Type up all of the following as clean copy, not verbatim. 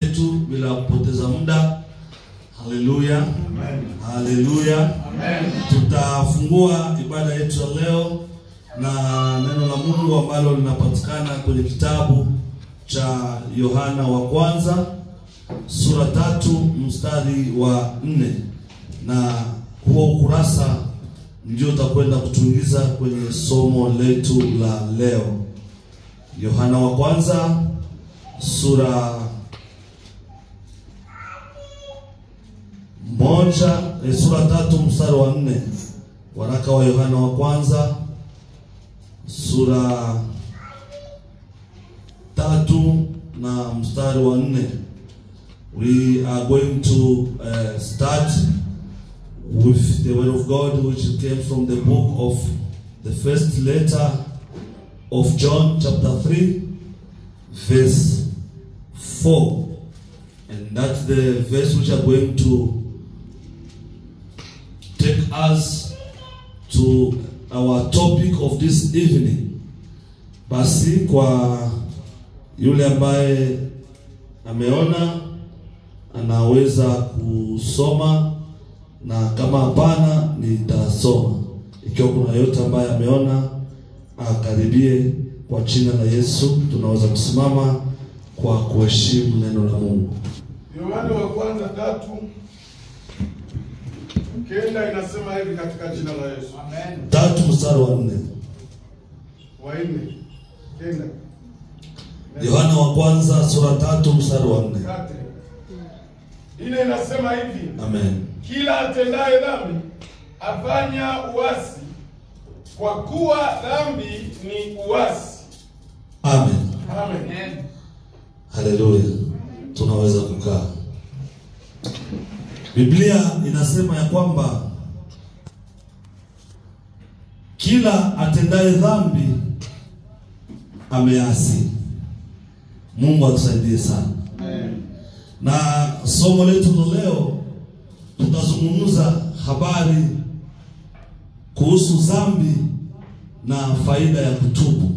yetu bila kupoteza muda. Haleluya. Amen. Haleluya. Amen. Tutafungua ibada yetu ya leo na neno la Mungu ambalo linapatikana kwenye kitabu cha Yohana wa kwanza sura 3 mstari wa 4, na huo ukurasa ndio utakwenda kutuingiza kwenye somo letu la leo. Yohana wa kwanza sura 3 mstari wa 4. Waraka wa Yohana wa kwanza sura 3 na mstari wa 4. We are going to start with the word of God, which came from the book of the first letter of John, chapter 3, verse 4. And that's the verse which are going to take us to our topic of this evening. Basi kwa yule ambaye ameona anaweza kusoma, na kama hapana nitasoma. Ikiwa kuna yote ambaye ameona akaribie. Kwa jina la Yesu tunaweza kusimama kwa kuheshimu neno la Mungu. Yohana wa kwanza 3 kenda inasema hivi katika jina la Yesu. Amen. 3 mstari wa 4. Wa 4. Kenda. Yohana wa kwanza sura 3 mstari wa 4. Ile inasema hivi. Amen. Kila atendaye dhambi afanya uasi, kwa kuwa dhambi ni uasi. Amen. Amen. Haleluya. Tunaweza kukaa. Biblia inasema ya kwamba kila atendaye dhambi ameasi. Mungu atusaidie sana. Amen. Na somo letu leo tutazungumza habari kuhusu dhambi na faida ya kutubu.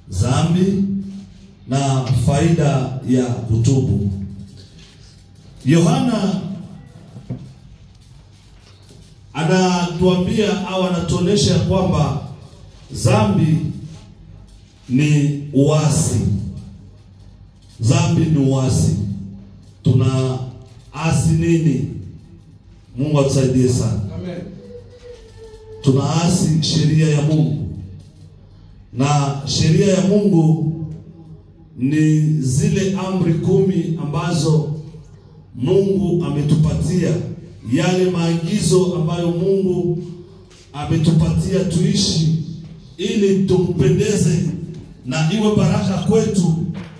Dhambi na faida ya kutubu. Yohana anatuambia au anatuonesha kwamba dhambi ni uasi. Dhambi ni uasi. Tunaasi nini? Mungu atusaidie sana. Amen. Tunaasi sheria ya Mungu. Na sheria ya Mungu ni zile amri 10 ambazo Mungu ametupatia, yale maagizo ambayo Mungu ametupatia tuishi ili tumpendeze na iwe baraka kwetu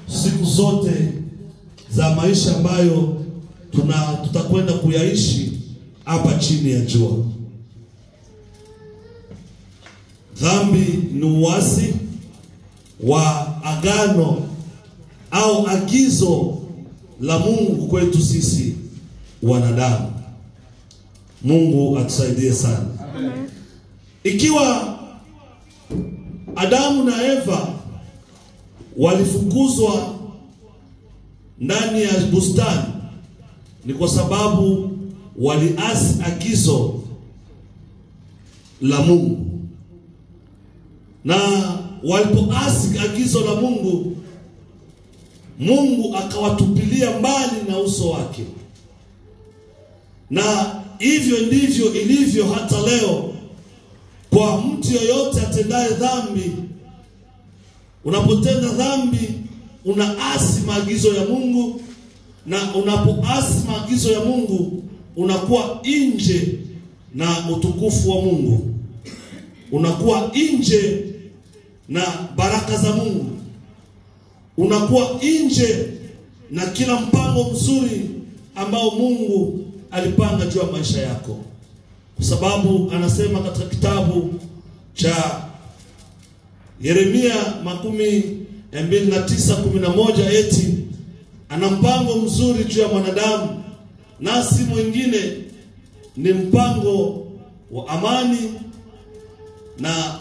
siku zote za maisha ambayo tutakwenda kuyaishi hapa chini ya jua. Dhambi ni uasi wa agano au agizo la Mungu kwetu sisi wanadamu. Mungu atusaidie sana. Amen. Ikiwa Adamu na Eva walifukuzwa ndani ya bustani, ni kwa sababu waliasi agizo la Mungu. Na walipoasi agizo la Mungu, Mungu akawatupilia mbali na uso wake. Na hivyo ndivyo ilivyo hata leo kwa mtu yoyote atendaye dhambi. Unapotenda dhambi unaasi maagizo ya Mungu, na unapoasi maagizo ya Mungu unakuwa nje na utukufu wa Mungu. Unakuwa nje na baraka za Mungu. Unakuwa nje na kila mpango mzuri ambao Mungu alipanga juu ya maisha yako. Kwa sababu anasema katika kitabu cha Yeremia 29:11 eti ana mpango mzuri juu ya mwanadamu, na si mwingine ni mpango wa amani na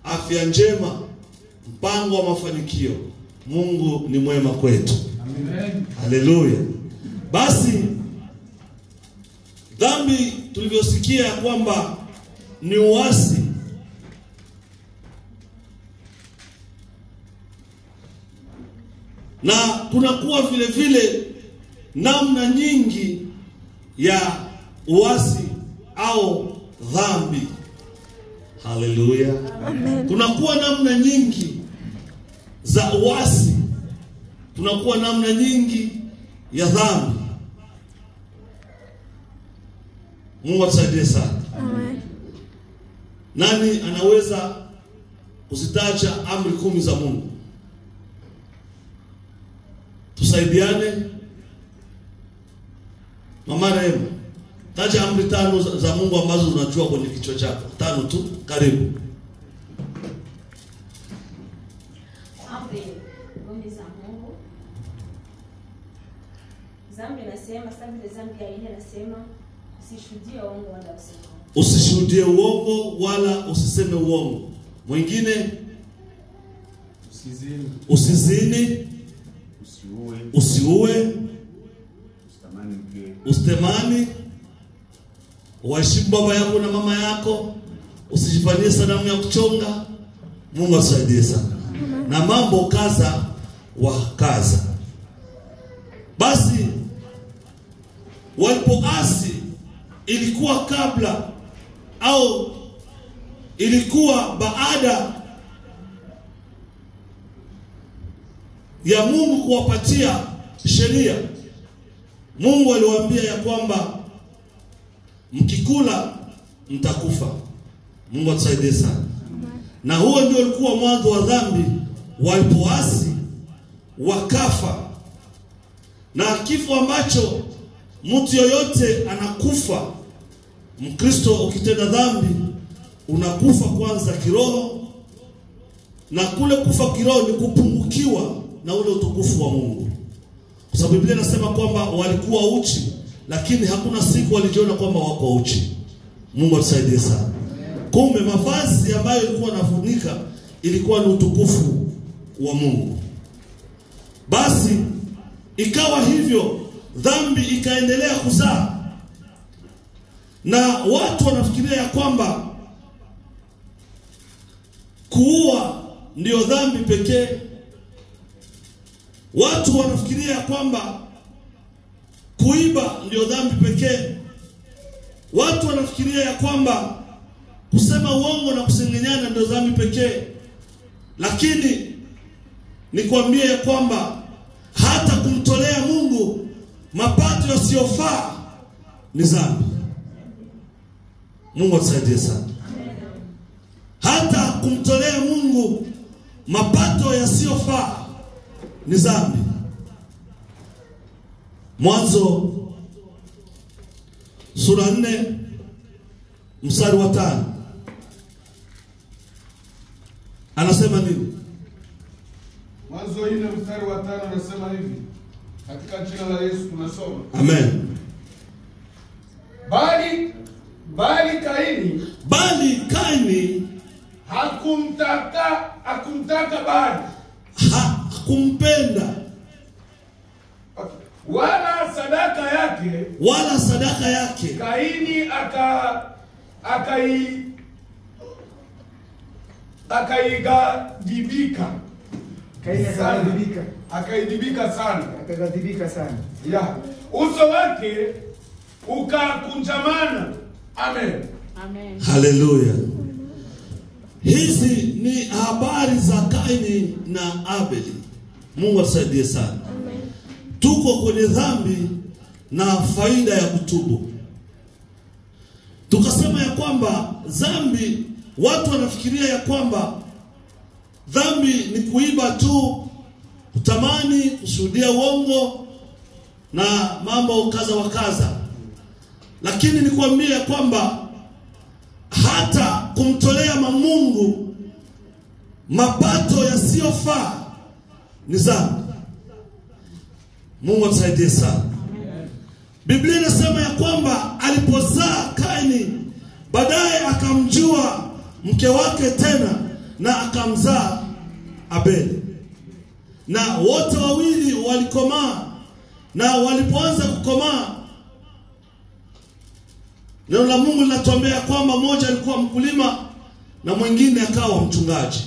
afya njema, mpango wa mafanikio. Mungu ni mwema kwetu. Amen. Haleluya. Basi dhambi tulivyosikia kwamba ni uasi, na kunakuwa vile vile namna nyingi ya uasi au dhambi. Haleluya. Amen. Kunakuwa namna nyingi za uasi, kunakuwa namna nyingi ya dhambi. Mungu atusaidie sana. Amen. Nani anaweza kuzitaja amri 10 za Mungu? Tusaidiane. Mama Rehema, taja amri 5 za Mungu ambazo unajua kwenye kichwa chako. 5 tu, karibu. Amri 10 za Mungu. Dhambi nasema, sababu dhambi ya ile nasema usishuhudie uongo wala useme. Usishuhudie uongo wala usiseme uongo. Mwingine, Usizini. usizini, usiue, usitamani, waheshimu baba yako na mama yako, usijifanyie sanamu ya kuchonga. Mungu atusaidie sana. Na mambo kaza wa kaza. Basi walipoasi, ilikuwa kabla au ilikuwa baada ya Mungu kuwapatia sheria. Mungu aliwaambia ya kwamba mkikula mtakufa. Mungu atusaidie sana. Na huo ndio ulikuwa mwanzo wa dhambi. Walipoasi wakafa, na kifo ambacho mtu yoyote anakufa. Mkristo ukitenda dhambi unakufa kwanza kiroho, na kule kufa kiroho ni kupungukiwa na ule utukufu wa Mungu. Kwa sababu Biblia inasema kwamba walikuwa uchi, lakini hakuna siku walijiona kwamba wako uchi. Mungu atusaidie sana. Kumbe mavazi ambayo ilikuwa nafunika ilikuwa ni utukufu wa Mungu. Basi ikawa hivyo, dhambi ikaendelea kuzaa, na watu wanafikiria ya kwamba kuua ndio dhambi pekee. Watu wanafikiria ya kwamba kuiba ndio dhambi pekee. Watu wanafikiria ya kwamba kusema uongo na kusengenyana ndio dhambi pekee. Lakini nikwambie ya kwamba hata kumtolea Mungu mapato yasiyofaa ni dhambi. Mungu atusaidie sana. Hata kumtolea Mungu mapato yasiyofaa ni dhambi. Mwanzo sura 4 mstari wa 5 anasema nini? Mwanzo 4 mstari wa 5 anasema hivi. Katika jina la Yesu tunasoma. Amen. Bali Kaini hakumtaka Bali, hakumpenda wala sadaka yake. Kaini akaidhibika sana. Ya, uso wake ukakunjamana. Amen. Amen. Haleluya. Hizi ni habari za Kaini na Abeli. Mungu atusaidie sana. Amen. Tuko kwenye dhambi na faida ya kutubu. Tukasema ya kwamba dhambi, watu wanafikiria ya kwamba dhambi ni kuiba tu, kutamani, kushuhudia uongo na mambo kaza wa kaza. Lakini nikwambie ya kwamba hata kumtolea Mungu mapato yasiyofaa ni dhambi. Mungu atusaidie sana. Biblia inasema ya kwamba alipozaa Kaini, baadaye akamjua mke wake tena na akamzaa Abeli. Na wote wawili walikomaa Na walipoanza kukomaa, neno la Mungu linatuambia kwamba mmoja alikuwa mkulima na mwingine akawa mchungaji.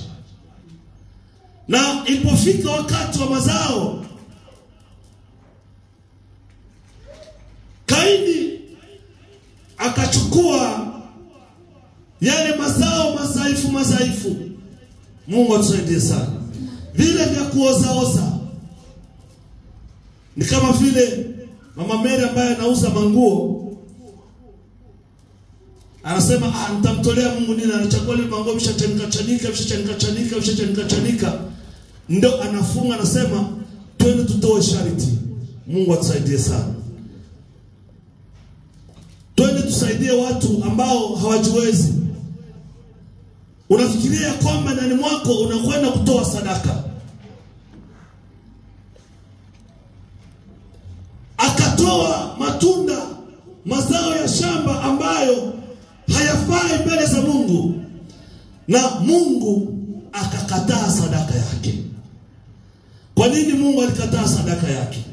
Na ilipofika wakati wa mazao, Kaini akachukua yale mazao mazaifu. Mungu atusaidie sana. Vile vya kuoza. Ni kama vile Mama Mary ambaye anauza manguo. Anasema nitamtolea Mungu nini, anachukua ile manguo vishachanika. Ndio anafunga, anasema twende tutoe charity. Mungu atusaidie sana. Twende tusaidie watu ambao hawajiwezi. Unafikiria kwamba ndani mwako unakwenda kutoa sadaka. Akatoa matunda, mazao ya shamba ambayo hayafai mbele za Mungu, na Mungu akakataa sadaka yake. Kwa nini Mungu alikataa sadaka yake?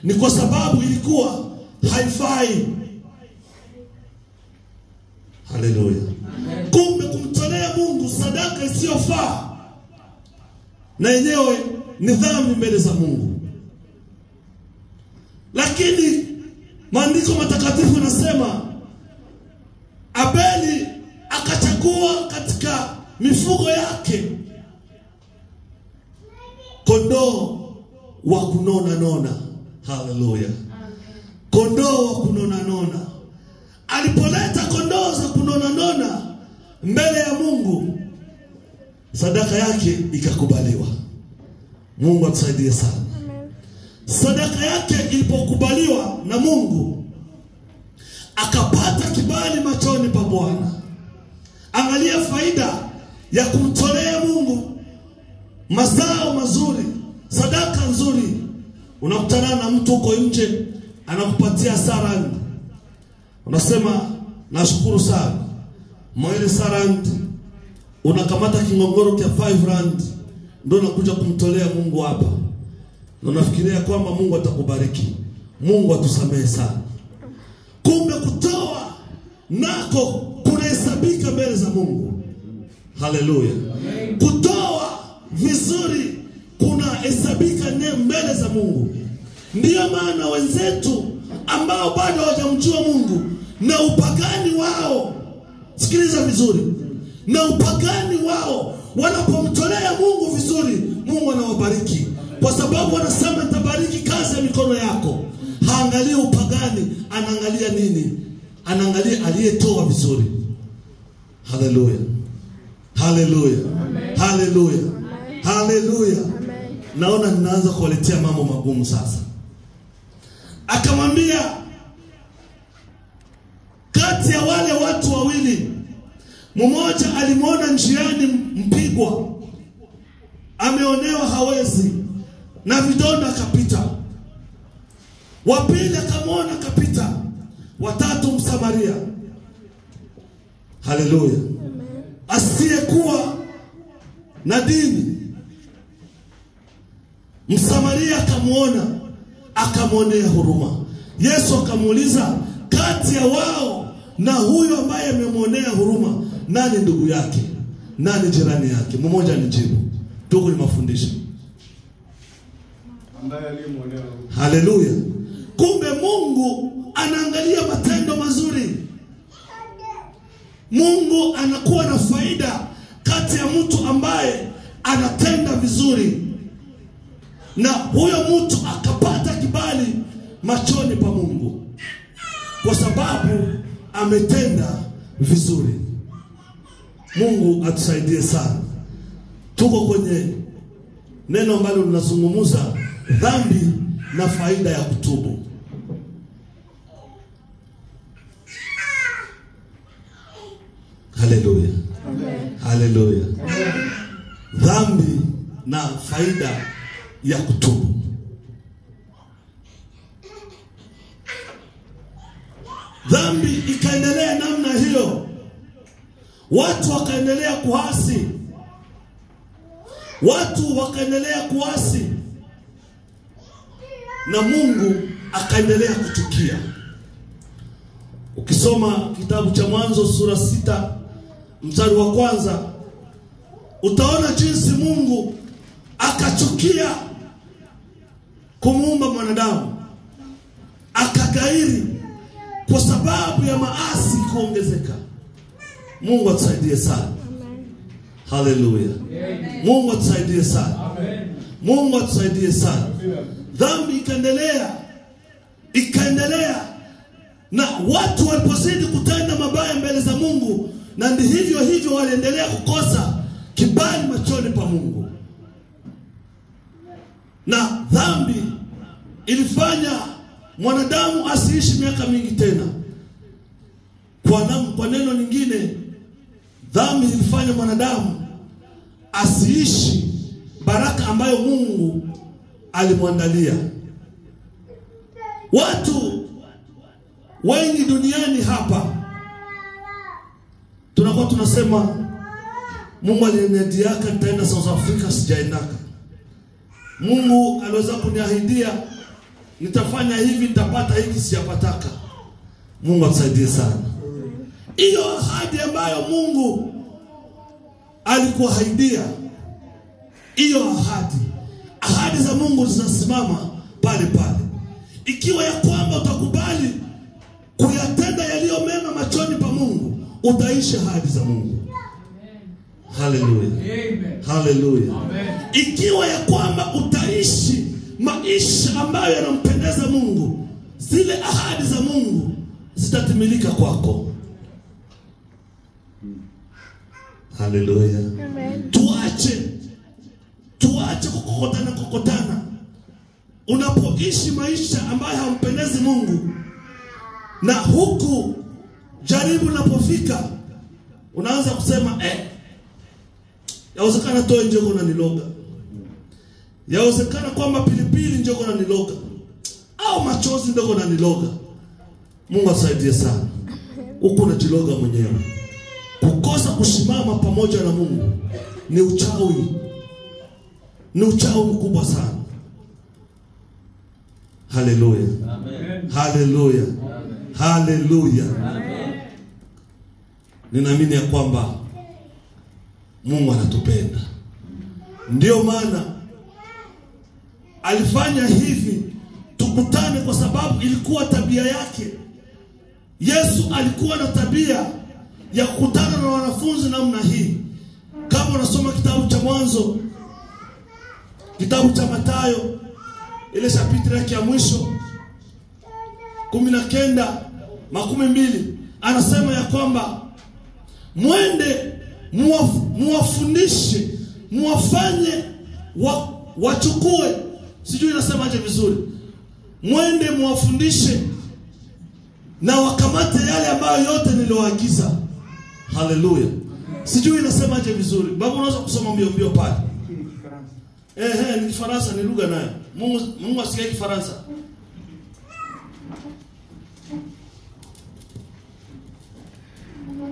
Ni kwa sababu ilikuwa haifai. Haleluya. Kumbe kumtolea Mungu sadaka isiyofaa na yenyewe ni dhambi mbele za Mungu. Lakini maandiko matakatifu yanasema Abeli akachagua katika mifugo yake kondoo wa kunona. Haleluya. Kondoo wa kunona. Alipoleta kondoo za kunona mbele ya Mungu, sadaka yake ikakubaliwa. Mungu atusaidie sana. Sadaka yake ilipokubaliwa na Mungu, akapata kibali machoni pa Bwana. Angalia faida ya kumtolea Mungu mazao mazuri, sadaka nzuri. Unakutana na mtu uko nje anakupatia sarand. Unasema nashukuru sana. Mwele sarand unakamata kingongoro kia 5 rand ndio unakuja kumtolea Mungu hapa. Na unafikiria kwamba Mungu atakubariki. Mungu atusamehe sana. Kumbe kutoa nako kunahesabika mbele za Mungu. Haleluya. Kutoa vizuri kunahesabika mbele za Mungu. Ndiyo maana wenzetu ambao bado hawajamjua Mungu na upagani wao, sikiliza vizuri, na upagani wao wanapomtolea Mungu vizuri, Mungu anawabariki. Kwa sababu wanasema nitabariki kazi ya mikono yako. Haangalia upagani, anaangalia nini? Anaangalia aliyetoa vizuri. Haleluya. Haleluya. Haleluya. Haleluya. Naona ninaanza kuwaletea mambo magumu sasa. Akamwambia kati ya wale watu wawili, mmoja alimwona njiani mpigwa, ameonewa hawezi, na vidonda akapita. Wa pili akamwona akapita. Watatu Msamaria. Haleluya. Asiyekuwa na dini. Msamaria akamwona, akamwonea huruma. Yesu akamuuliza, kati ya wao na huyo ambaye amemwonea huruma, nani ndugu yake? Nani jirani yake? Mmoja anijibu. Tuko ni mafundisho. Ambaye aliyemwonea huruma. Haleluya. Kumbe Mungu anaangalia matendo mazuri. Mungu anakuwa na faida kati ya mtu ambaye anatenda vizuri, na huyo mtu akapata kibali machoni pa Mungu kwa sababu ametenda vizuri. Mungu atusaidie sana. Tuko kwenye neno ambalo linazungumza dhambi na faida ya kutubu. Haleluya. Haleluya. Dhambi na faida ya kutubu. Dhambi ikaendelea namna hiyo. Watu wakaendelea kuasi. Watu wakaendelea kuasi. na Mungu akaendelea kuchukia. Ukisoma kitabu cha Mwanzo sura 6 mstari wa 1, utaona jinsi Mungu akachukia kumuumba mwanadamu, akagairi kwa sababu ya maasi kuongezeka. Mungu atusaidie sana. Haleluya. Mungu atusaidie sana. Mungu atusaidie sana. Dhambi ikaendelea na watu walipozidi kutenda mabaya mbele za Mungu, na ndivyo hivyo waliendelea kukosa kibali machoni pa Mungu. Na dhambi ilifanya mwanadamu asiishi miaka mingi tena. Kwa neno lingine, dhambi ilifanya mwanadamu asiishi baraka ambayo Mungu alimwandalia. Watu wengi duniani hapa tunakuwa tunasema, Mungu aliniahidiaka nitaenda South Africa, sijaendaka. Mungu aliweza kuniahidia nitafanya hivi, nitapata hiki, sijapataka. Mungu atusaidie sana. Hiyo ahadi ambayo Mungu alikuahidia, hiyo ahadi za Mungu zinasimama pale pale. Ikiwa ya kwamba utakubali kuyatenda yaliyo mema machoni pa Mungu, utaishi ahadi za Mungu. Haleluya. Amen. Haleluya. Amen. Ikiwa ya kwamba utaishi maisha ambayo yanampendeza Mungu, zile ahadi za Mungu zitatimilika kwako. Haleluya. Amen. Tuache kukokotana. Unapoishi maisha ambayo hampendezi Mungu, na huku jaribu linapofika, unaanza kusema yawezekana toe njoko na niloga, yawezekana kwamba pilipili njoko na niloga, au machozi ndoko na niloga. Mungu asaidie sana. Huku unajiloga mwenyewe. Kukosa kusimama pamoja na Mungu ni uchawi. Ni uchawi mkubwa sana. Haleluya. Amen. Haleluya. Amen. Haleluya. Amen. Ninaamini ya kwamba Mungu anatupenda. Ndio maana alifanya hivi tukutane, kwa sababu ilikuwa tabia yake. Yesu alikuwa na tabia ya kukutana na wanafunzi namna hii. Kama unasoma kitabu cha Mwanzo, kitabu cha Mathayo, ile chapitri yake ya mwisho 19:12, anasema ya kwamba mwende muwafundishe, muwafanye wachukue, sijui inasemaje vizuri, mwende muwafundishe na wakamate yale ambayo yote niliyoagiza. Haleluya. Sijui inasemaje vizuri. Baba, unaweza kusoma mbio pale? Ni Kifaransa, ni lugha nayo. Mungu asikie Kifaransa.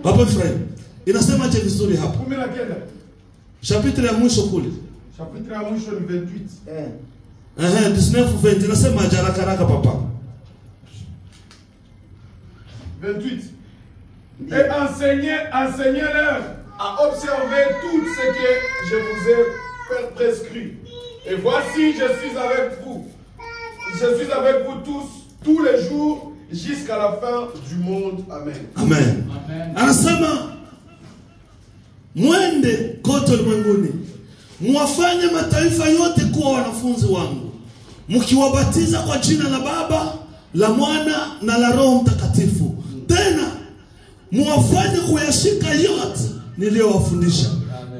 Baba Efraim, inasemaje vizuri hapa? 19. Chapitre ya mwisho kule. Chapitre ya mwisho ni 28. 19:20 inasema haraka papa. 28. Et enseignez-leur à observer tout ce que je vous ai prescrit. Et voici, je suis avec vous. Je suis avec vous tous les jours jusqu'à la fin du monde. Amen. Amen. Anasema mwende kote ulimwenguni, muwafanye mataifa yote kuwa wanafunzi wangu, mkiwabatiza kwa jina la Baba, la Mwana na la Roho Mtakatifu. Tena muwafanye kuyashika yote niliyowafundisha.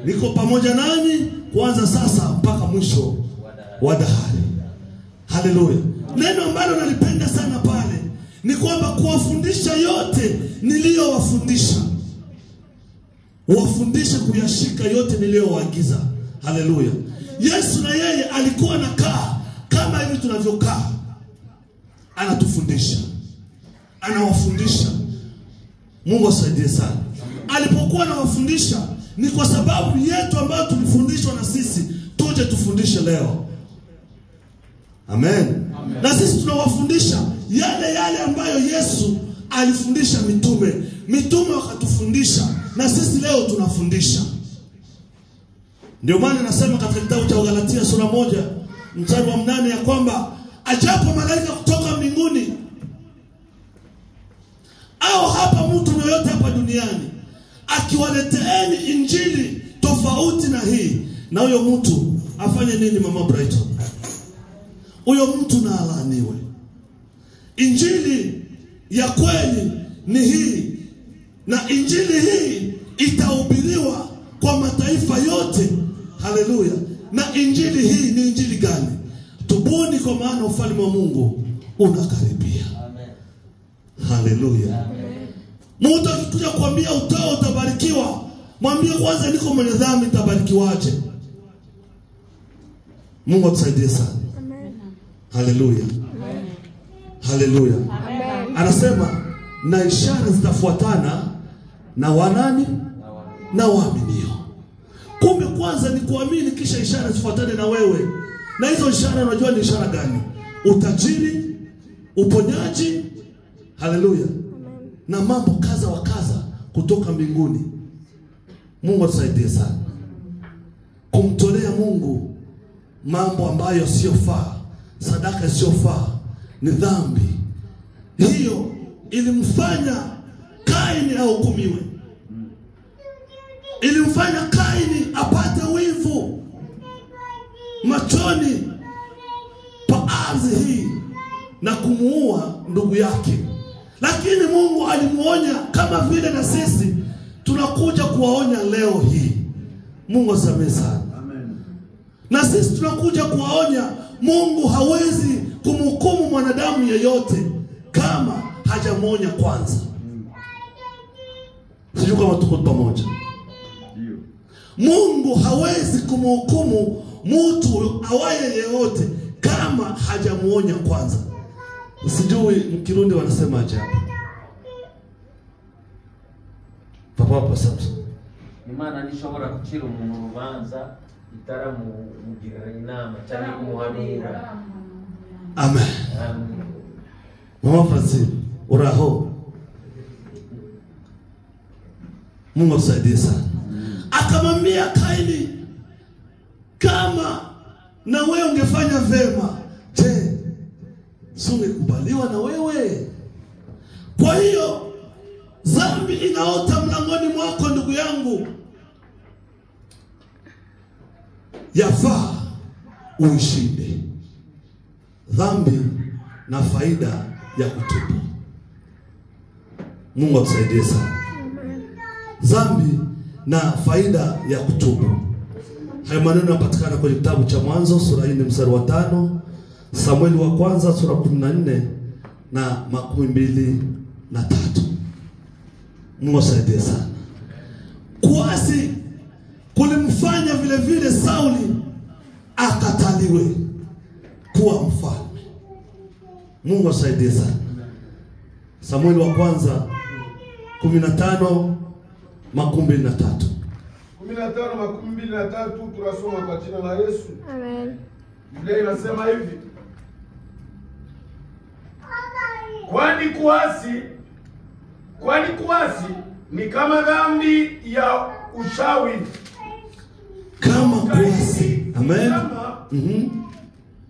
Niko pamoja nanyi kuanza sasa mpaka mwisho wa dahari. Haleluya. Neno ambalo nalipenda sana pale ni kwamba kuwafundisha yote niliyowafundisha. Wafundishe kuyashika yote niliyowaagiza. Haleluya. Yesu na yeye alikuwa anakaa kama hivi tunavyokaa. Anatufundisha. Anawafundisha. Mungu asaidie sana. Alipokuwa anawafundisha ni kwa sababu yetu ambayo tulifundishwa na sisi tuje tufundishe leo. Amen. Amen. Na sisi tunawafundisha yale ambayo Yesu alifundisha mitume. Mitume wakatufundisha na sisi leo tunafundisha. Ndio maana nasema katika kitabu cha Galatia sura 1 mstari wa 8 ya kwamba ajapo malaika kutoka mbinguni au hapa mtu yoyote hapa duniani akiwaleteeni injili tofauti na hii, na huyo mtu afanye nini? Mama Brighton, huyo mtu na alaaniwe. Injili ya kweli ni hii, na injili hii itahubiriwa kwa mataifa yote. Haleluya. Na injili hii ni injili gani? Tubuni kwa maana ufalme wa Mungu unakaribia. Amen. Haleluya. Amen. Mtu akikuja kuambia utao utabarikiwa, mwambie kwanza niko mwenye dhambi, nitabarikiwaje? Mungu atusaidie sana. Amen. Haleluya. Amen. Haleluya. Amen. Anasema na ishara zitafuatana na wanani? Na waaminio. Kumbe kwanza ni kuamini, kisha ishara zifuatane na wewe. Na hizo ishara unajua ni ishara gani? Utajiri, uponyaji, haleluya, na mambo kaza wa kaza kutoka mbinguni. Mungu atusaidie sana. Kumtolea Mungu mambo ambayo siyofaa, sadaka siyofaa, ni dhambi. Hiyo ilimfanya Kaini ahukumiwe. Ilimfanya Kaini apate wivu machoni pa ardhi hii na kumuua ndugu yake. Lakini Mungu alimuonya kama vile na sisi tunakuja kuwaonya leo hii. Mungu asamehe sana. Amen. Na sisi tunakuja kuwaonya. Mungu hawezi kumhukumu mwanadamu yeyote kama hajamuonya kwanza. Sijui kama tuko pamoja. Mungu hawezi kumhukumu mtu awaye yeyote kama hajamuonya kwanza. Sijui mkirundi wanasema aje hapa. Papa Samson. Imana nishobora kucira umuntu urubanza itaramugirira inama cyane kumuhanura. Amen. Mama Francine, uraho. Mungu asaidie sana. Akamwambia Kaini, kama na wewe ungefanya vema, je, sungekubaliwa na wewe? Kwa hiyo dhambi inaota mlangoni mwako ndugu yangu, yafaa uishinde. Dhambi na faida ya kutubu. Mungu atusaidie sana. Dhambi na faida ya kutubu. Hayo maneno yanapatikana kwenye kitabu cha Mwanzo sura 4 mstari wa 5, Samueli wa kwanza sura 14 na 23. Mungu asaidie sana. Kuasi kulimfanya vile vile Sauli akataliwe kuwa mfalme. Mungu asaidie sana. Samueli wa kwanza 15:23. 15:23 tunasoma kwa jina la Yesu. Amen. Biblia inasema hivi: kwani kuasi ni kama dhambi ya ushawi. Kama kuasi. Amen.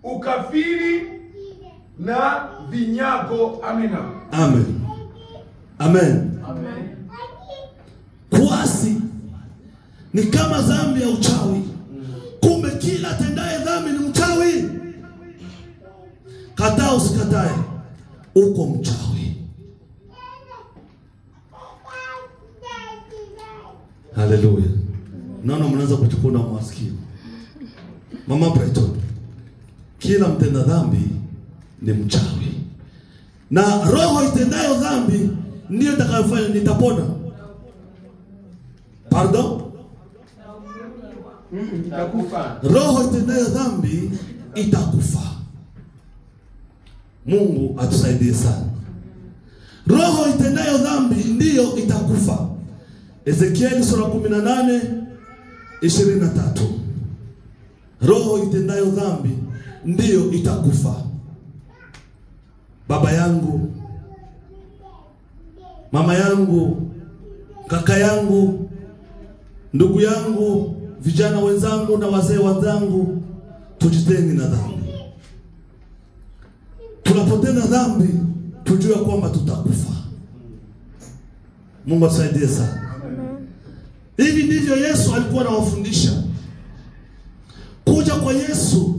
Ukafiri na vinyago. Amina. Amen. Amen. Amen. Kuasi ni kama dhambi ya uchawi. Kumbe kila tendaye dhambi ni mchawi. Kataa usikatae, uko mchawi. Haleluya. Naona mnaanza kuchukua masikio. Mama Brighton, kila mtenda dhambi ni mchawi. Na roho itendayo dhambi ndiyo itakayofanya nitapona. Pardon? Itakufa. Roho itendayo dhambi itakufa. Mungu atusaidie sana. Roho itendayo dhambi ndiyo itakufa. Ezekieli sura 18:23. Roho itendayo dhambi ndiyo itakufa. baba yangu, mama yangu, kaka yangu, ndugu yangu, vijana wenzangu na wazee wenzangu, tujitenge na dhambi. Tunapotenda dhambi, tujue kwamba tutakufa. Mungu atusaidie sana. Hivi ndivyo Yesu alikuwa anawafundisha. Kuja kwa Yesu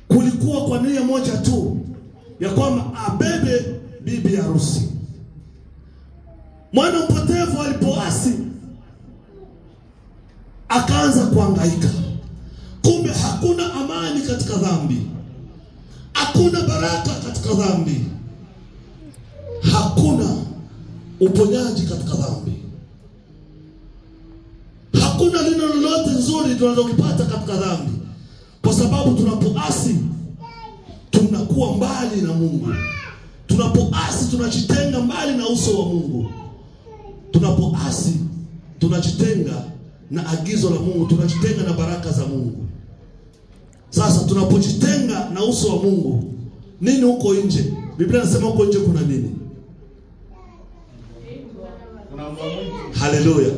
kulikuwa kwa nia moja tu, ya kwamba abebe bibi harusi. Mwana mpotevu alipoasi, akaanza kuhangaika. Kumbe hakuna amani katika dhambi. Hakuna baraka katika dhambi. Hakuna uponyaji katika dhambi. Hakuna neno lolote nzuri tunalopata katika dhambi. Kwa sababu tunapoasi tunakuwa mbali na Mungu. Tunapoasi tunajitenga mbali na uso wa Mungu. Tunapoasi tunajitenga na agizo la Mungu, tunajitenga na baraka za Mungu. Sasa tunapojitenga na uso wa Mungu, nini huko nje? Biblia inasema huko nje kuna nini? Haleluya.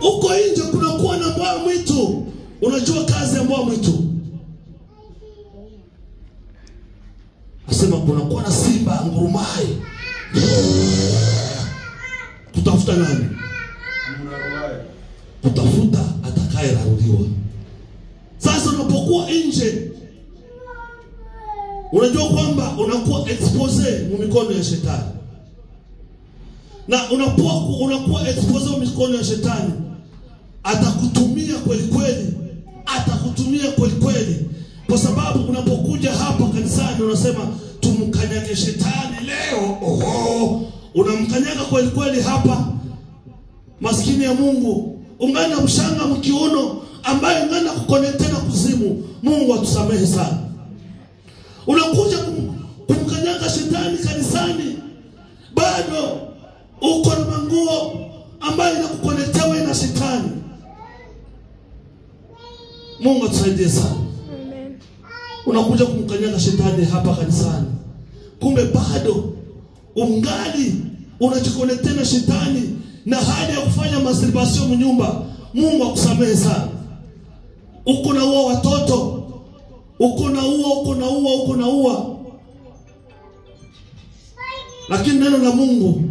Huko nje kunakuwa na mbwa mwitu. Unajua kazi ya mbwa mwitu? Asema kunakuwa na simba ngurumai. Tutafuta nani? Tutafuta atakaye raruliwa. Sasa unapokuwa nje, unajua kwamba unakuwa expose mu mikono ya shetani. Na unakuwa expose mu mikono ya shetani, atakutumia kweli kweli. Atakutumia kweli kweli. Kwa sababu unapokuja hapa kanisani unasema tumkanyage shetani leo. Unamkanyaga kweli kweli hapa. Maskini ya Mungu, ungana mshanga mkiuno ambaye ungana kukonekta na kuzimu. Mungu atusamehe sana. Unakuja kumkanyaga shetani kanisani, bado uko na manguo ambaye inakukonekta wewe na shetani. Mungu atusaidie sana. Amen. Unakuja kumkanyaga shetani hapa kanisani, kumbe bado ungali unajikonekta na shetani na hali ya kufanya masturbation mnyumba. Mungu akusamehe sana. Uko na uwa watoto, uko na uwa. Lakini neno la Mungu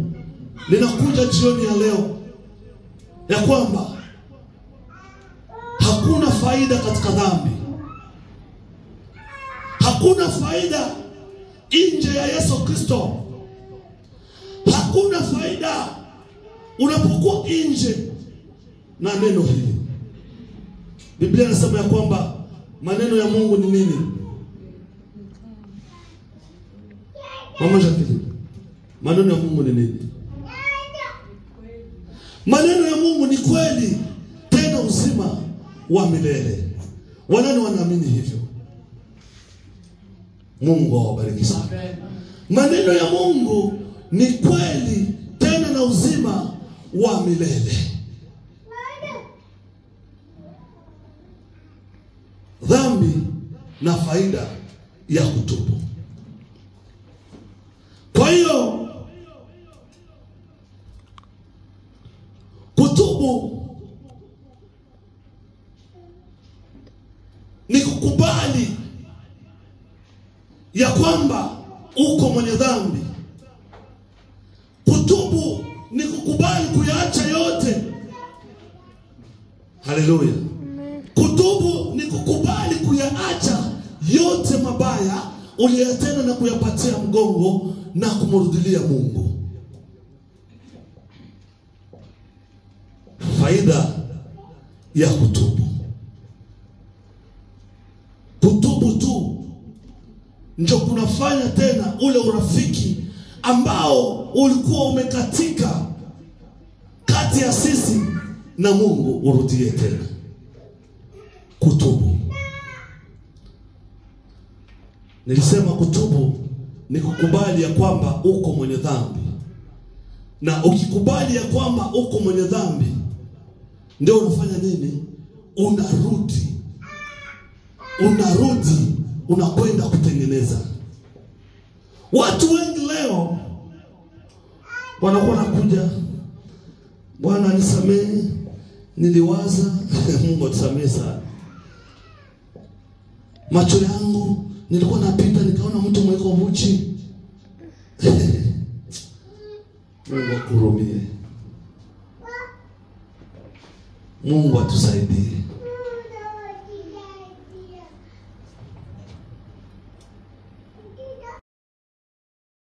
linakuja jioni ya leo ya kwamba hakuna faida katika dhambi. Hakuna faida nje ya Yesu Kristo. Hakuna faida unapokuwa nje na neno hili. Biblia inasema ya kwamba maneno ya Mungu ni nini? Mama Jacqueline, maneno ya Mungu ni nini? Maneno ya Mungu ni kweli, tena uzima wa milele. Wanani wanaamini hivyo? Mungu awabariki sana. Maneno ya Mungu ni kweli, tena na uzima wa milele. Dhambi na faida ya kutubu. Kwa hiyo kutubu ni kukubali ya kwamba uko mwenye dhambi. Kutubu ni kukubali kuyaacha yote. Haleluya. Kutubu ni kukubali kuyaacha yote mabaya uliyotenda na kuyapatia mgongo na kumrudilia Mungu. Faida ya kutubu. Kutubu tu ndio kunafanya tena ule urafiki ambao ulikuwa umekatika kati ya sisi na Mungu urudie tena. Kutubu. Nilisema kutubu ni kukubali ya kwamba uko mwenye dhambi. Na ukikubali ya kwamba uko mwenye dhambi, ndio unafanya nini? Unarudi, unakwenda kutengeneza. Watu wengi leo wanakuwa nakuja, Bwana nisamehe, niliwaza Mungu atusamehe sana. Macho yangu nilikuwa napita nikaona mtu mweko buchi. Mungu akurumie. Mungu atusaidie.